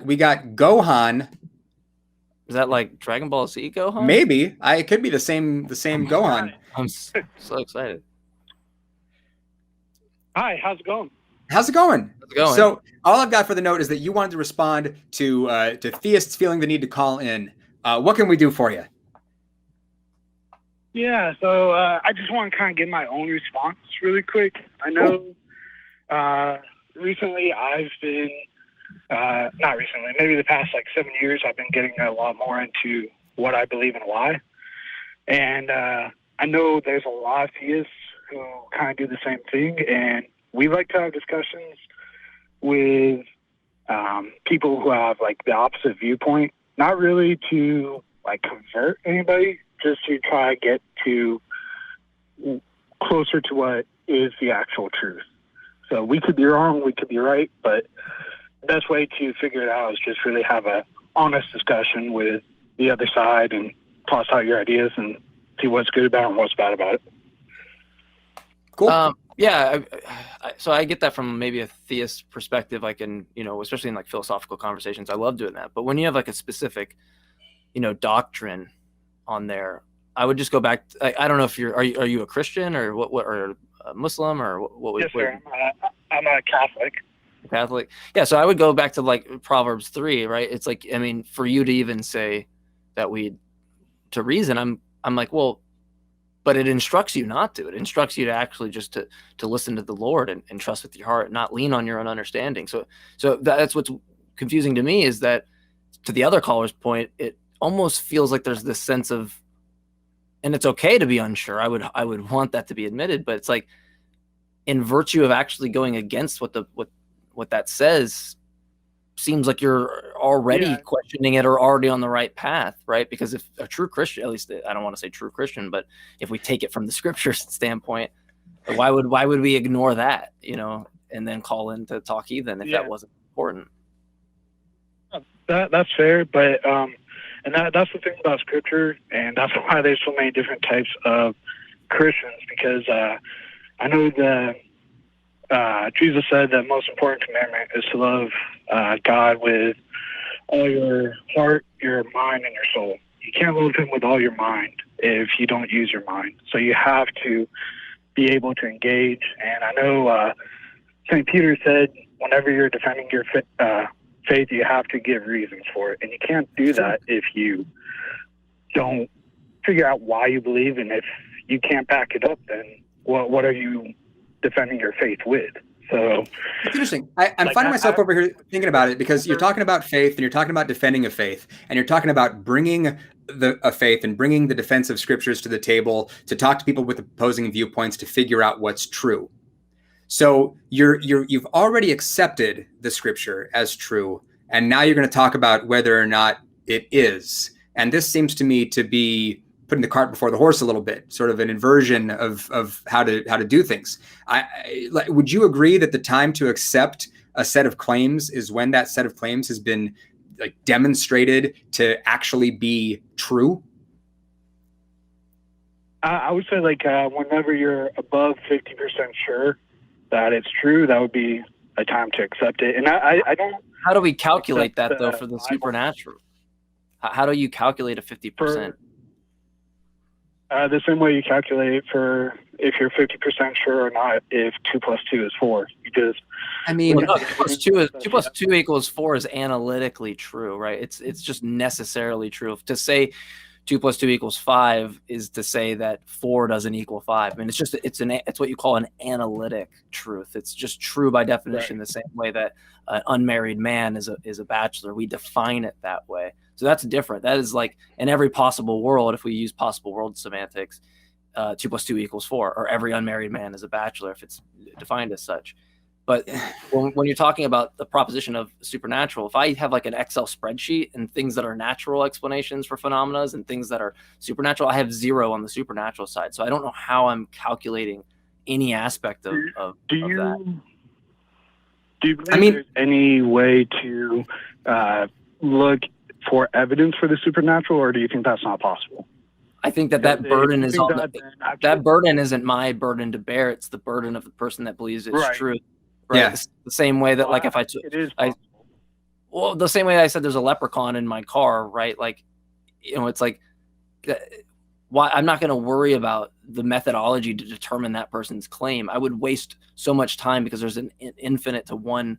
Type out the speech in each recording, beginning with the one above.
We got Gohan. Is that like Dragon Ball Z Gohan? Maybe. It could be the same Gohan. I'm so excited. Hi, how's it going? How's it going? How's it going? So all I've got for the note is that you wanted to respond to theists feeling the need to call in. What can we do for you? Yeah, so I just want to kind of give my own response really quick. I know recently I've been, not recently, maybe the past like 7 years, I've been getting a lot more into what I believe and why. And I know there's a lot of theists who kind of do the same thing, and we like to have discussions with people who have like the opposite viewpoint, not really to like convert anybody, just to try to get to closer to what is the actual truth. So we could be wrong, we could be right, but the best way to figure it out is just really have a honest discussion with the other side and toss out your ideas and see what's good about it and what's bad about it. Cool. Yeah, so I get that from maybe a theist perspective. I can, especially in like philosophical conversations, I love doing that. But when you have like a specific, doctrine on there, I would just go back. I don't know if are you a Christian or what or a Muslim or what? Yes, sir. I'm a Catholic. Catholic. Yeah, so I would go back to like Proverbs 3, right? It's like, I mean, for you to even say that to reason, I'm like, well, but it instructs you not to. It instructs you to actually just to listen to the Lord and trust with your heart, not lean on your own understanding. So that's what's confusing to me, is that, to the other caller's point, it almost feels like there's this sense of, and it's okay to be unsure. I would want that to be admitted, but it's like, in virtue of actually going against what that says, seems like you're already questioning it or already on the right path, right? Because if a true Christian, at least I don't want to say true Christian, but if we take it from the scriptures standpoint, why would we ignore that, and then call in to talk heathen if that wasn't important? That's fair, but and that's the thing about scripture, and that's why there's so many different types of Christians, because I know that Jesus said the most important commandment is to love God with all your heart, your mind, and your soul. You can't love him with all your mind if you don't use your mind. So you have to be able to engage. And I know St. Peter said whenever you're defending your faith, you have to give reasons for it. And you can't do that if you don't figure out why you believe. And if you can't back it up, then what are you defending your faith with? So it's interesting. I'm finding myself over here thinking about it, because you're talking about faith and you're talking about defending a faith, and you're talking about bringing a faith and bringing the defense of scriptures to the table to talk to people with opposing viewpoints to figure out what's true. So you've already accepted the scripture as true, and now you're going to talk about whether or not it is. And this seems to me to be putting the cart before the horse a little bit, sort of an inversion of how to do things. Would you agree that the time to accept a set of claims is when that set of claims has been like demonstrated to actually be true? I would say like whenever you're above 50% sure that it's true, that would be a time to accept it. And I don't. How do we calculate that though for the supernatural? How do you calculate a 50%? The same way you calculate it for if you're 50% sure or not if 2 + 2 is 4. Because I mean, 2 + 2 = 4 is analytically true, right? It's just necessarily true. To say 2 + 2 = 5 is to say that 4 doesn't equal 5. I mean, it's what you call an analytic truth. It's just true by definition, right. The same way that an unmarried man is a bachelor. We define it that way. So that's different. That is like in every possible world, if we use possible world semantics, 2 + 2 = 4, or every unmarried man is a bachelor if it's defined as such. But when you're talking about the proposition of supernatural, if I have like an Excel spreadsheet and things that are natural explanations for phenomena and things that are supernatural, I have 0 on the supernatural side. So I don't know how I'm calculating any aspect of that. Do you believe there's any way to look for evidence for the supernatural, or do you think that's not possible? I think that burden is that burden isn't my burden to bear. It's the burden of the person that believes it's true. Right. Yeah. The same way that, like, if I took, Well, the same way I said there's a leprechaun in my car, right? Like, it's like, why I'm not going to worry about the methodology to determine that person's claim. I would waste so much time because there's an infinite to one,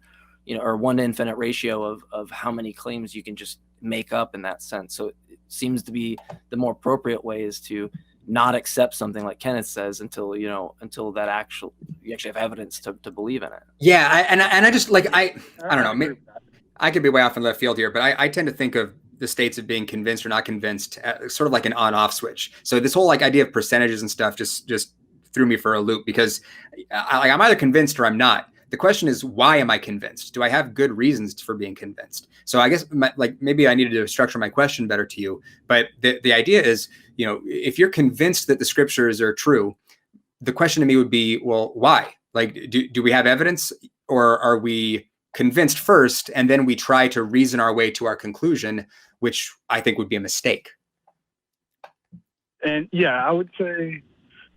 or 1 to infinite ratio of how many claims you can just make up in that sense. So it seems to be the more appropriate way is to not accept something like Kenneth says until you actually have evidence to believe in it. Yeah, I just like I don't know. Maybe, I could be way off in left field here, but I tend to think of the states of being convinced or not convinced, sort of like an on-off switch. So this whole like idea of percentages and stuff just threw me for a loop because I'm either convinced or I'm not. The question is, why am I convinced? Do I have good reasons for being convinced? So I guess maybe I needed to structure my question better to you. But the idea is, if you're convinced that the scriptures are true, the question to me would be, well, why? Like, do we have evidence, or are we convinced first and then we try to reason our way to our conclusion, which I think would be a mistake? And yeah, I would say,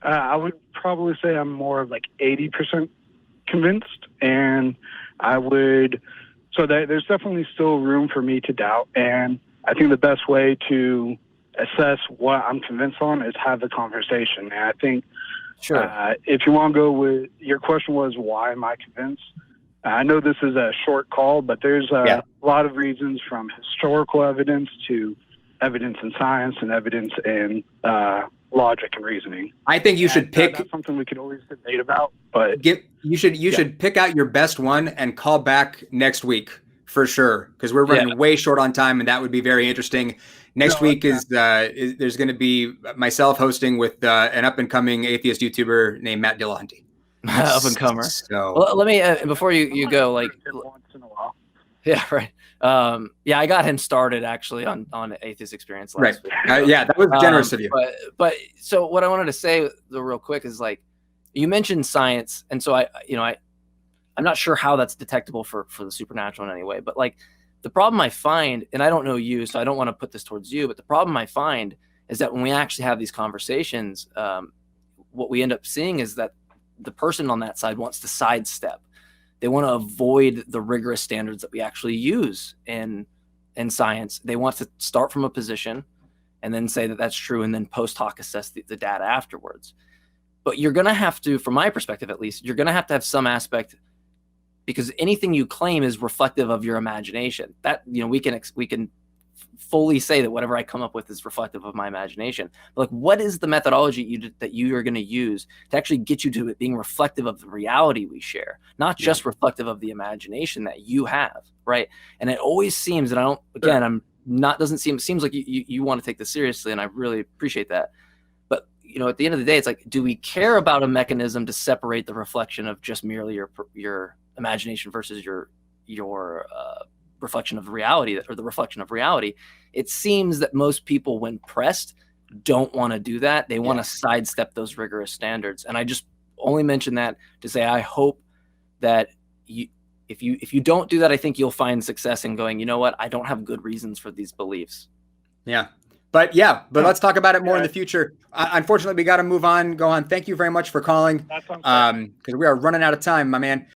I would probably say I'm more of like 80% convinced, and so there's definitely still room for me to doubt. And I think the best way to assess what I'm convinced on is have the conversation. And I think, sure, if you want to go with, your question was, why am I convinced? I know this is a short call, but there's a lot of reasons, from historical evidence to evidence in science and evidence in logic and reasoning. I think you should pick. That's something we could always debate about, but you should pick out your best one and call back next week for sure, because we're running way short on time, and that would be very interesting. Next week is there's going to be myself hosting with an up and coming atheist YouTuber named Matt Dillahunty. Up and comer. So well, let me before you go, like, once in a while. Yeah, right. I got him started actually on Atheist Experience last week. Yeah, that was generous of you. But so what I wanted to say though, real quick, is like, you mentioned science, and so I'm not sure how that's detectable for the supernatural in any way, but like, the problem I find, and I don't know you, so I don't want to put this towards you, but the problem I find is that when we actually have these conversations, what we end up seeing is that the person on that side wants to sidestep. They want to avoid the rigorous standards that we actually use in science. They want to start from a position and then say that that's true, and then post hoc assess the data afterwards. But you're going to have to, from my perspective at least, you're going to have some aspect, because anything you claim is reflective of your imagination. That, we can fully say that whatever I come up with is reflective of my imagination. But like, what is the methodology that you are going to use to actually get you to it being reflective of the reality we share, not just reflective of the imagination that you have, right? And it always seems, and it seems like you want to take this seriously, and I really appreciate that. But at the end of the day, it's like, do we care about a mechanism to separate the reflection of just merely your imagination versus your reflection of reality, or the reflection of reality? It seems that most people, when pressed, don't want to do that. They want to sidestep those rigorous standards. And I just only mention that to say, I hope that if you don't do that, I think you'll find success in going, you know what, I don't have good reasons for these beliefs. But let's talk about it more in the future. Unfortunately, we got to move on. Gohan, thank you very much for calling, because we are running out of time, my man.